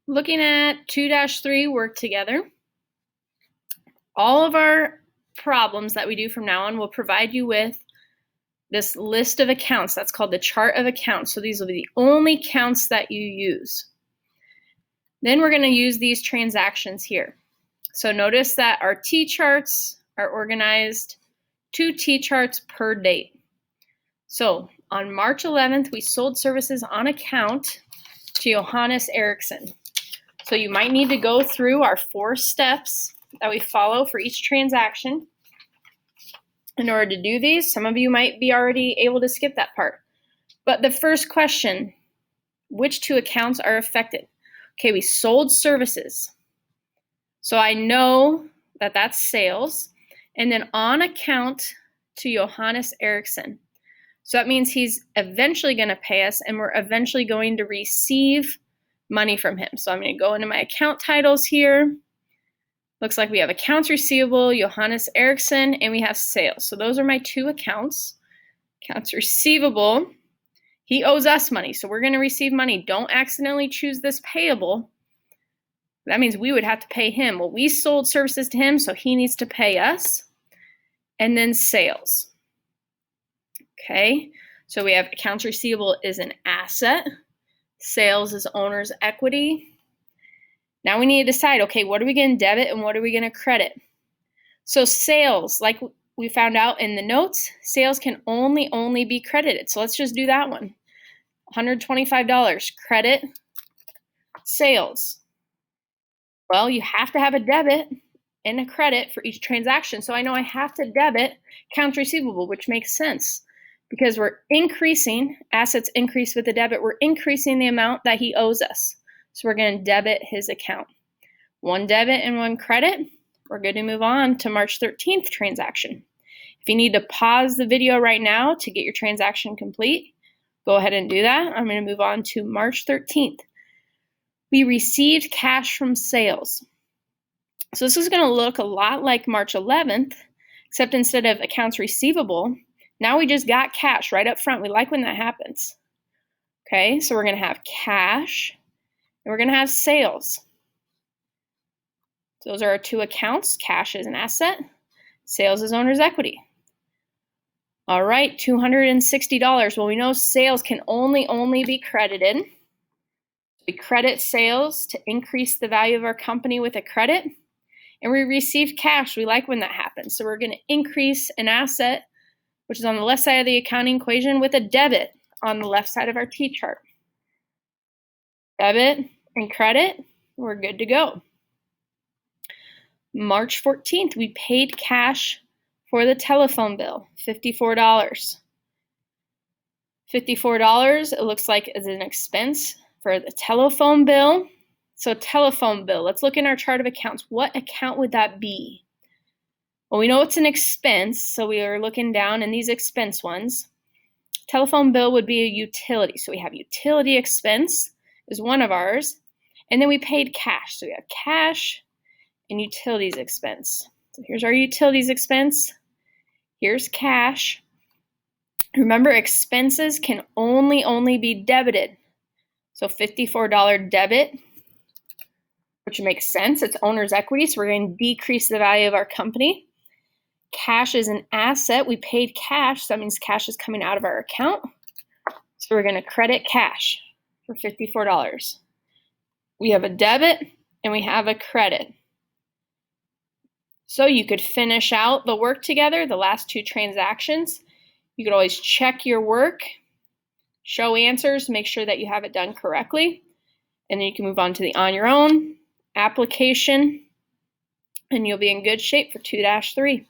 Looking at 2-3 work together, all of our problems that we do from now on will provide you with this list of accounts. That's called the chart of accounts. So these will be the only counts that you use. Then we're going to use these transactions here. So notice that our T-charts are organized 2 T-charts per date. So on March 11th, we sold services on account to Johannes Eriksson. So you might need to go through our 4 steps that we follow for each transaction. In order to do these, some of you might be already able to skip that part. But the first question, which 2 accounts are affected? Okay, we sold services. So I know that that's sales. And then on account to Johannes Eriksson. So that means he's eventually going to pay us and we're eventually going to receive money from him. So I'm going to go into my account titles here. Looks like we have accounts receivable, Johannes Eriksson, and we have sales. So those are my 2 accounts. Accounts receivable, he owes us money, so we're going to receive money. Don't accidentally choose this payable. That means we would have to pay him. Well, we sold services to him, so he needs to pay us. And then sales. Okay, so we have accounts receivable is an asset. Sales is owner's equity. Now we need to decide, okay, what are we going to debit and what are we going to credit? So sales, like we found out in the notes, sales can only be credited. So let's just do that one. $125, credit, sales. Well, you have to have a debit and a credit for each transaction. So I know I have to debit accounts receivable, which makes sense because we're increasing, assets increase with the debit, we're increasing the amount that he owes us. So we're going to debit his account. 1 debit and 1 credit. We're good to move on to March 13th transaction. If you need to pause the video right now to get your transaction complete, go ahead and do that. I'm going to move on to March 13th. We received cash from sales. So this is going to look a lot like March 11th, except instead of accounts receivable, now we just got cash right up front. We like when that happens. Okay, so we're going to have cash and we're going to have sales. Those are our 2 accounts. Cash is an asset. Sales is owner's equity. All right, $260. Well, we know sales can only be credited. We credit sales to increase the value of our company with a credit. And we receive cash. We like when that happens. So we're going to increase an asset, which is on the left side of the accounting equation, with a debit on the left side of our T-chart. Debit and credit, we're good to go. March 14th, we paid cash for the telephone bill, $54. $54, it looks like is an expense for the telephone bill. So telephone bill, let's look in our chart of accounts. What account would that be? Well, we know it's an expense, so we are looking down in these expense ones. Telephone bill would be a utility. So we have utility expense is one of ours. And then we paid cash. So we have cash and utilities expense. So here's our utilities expense. Here's cash. Remember, expenses can only be debited. So $54 debit, which makes sense. It's owner's equity, so we're going to decrease the value of our company. Cash is an asset. We paid cash, so that means cash is coming out of our account. So we're going to credit cash for $54. We have a debit and we have a credit. So you could finish out the work together, the last 2 transactions. You could always check your work, show answers, make sure that you have it done correctly. And then you can move on to the on your own application, and you'll be in good shape for 2-3.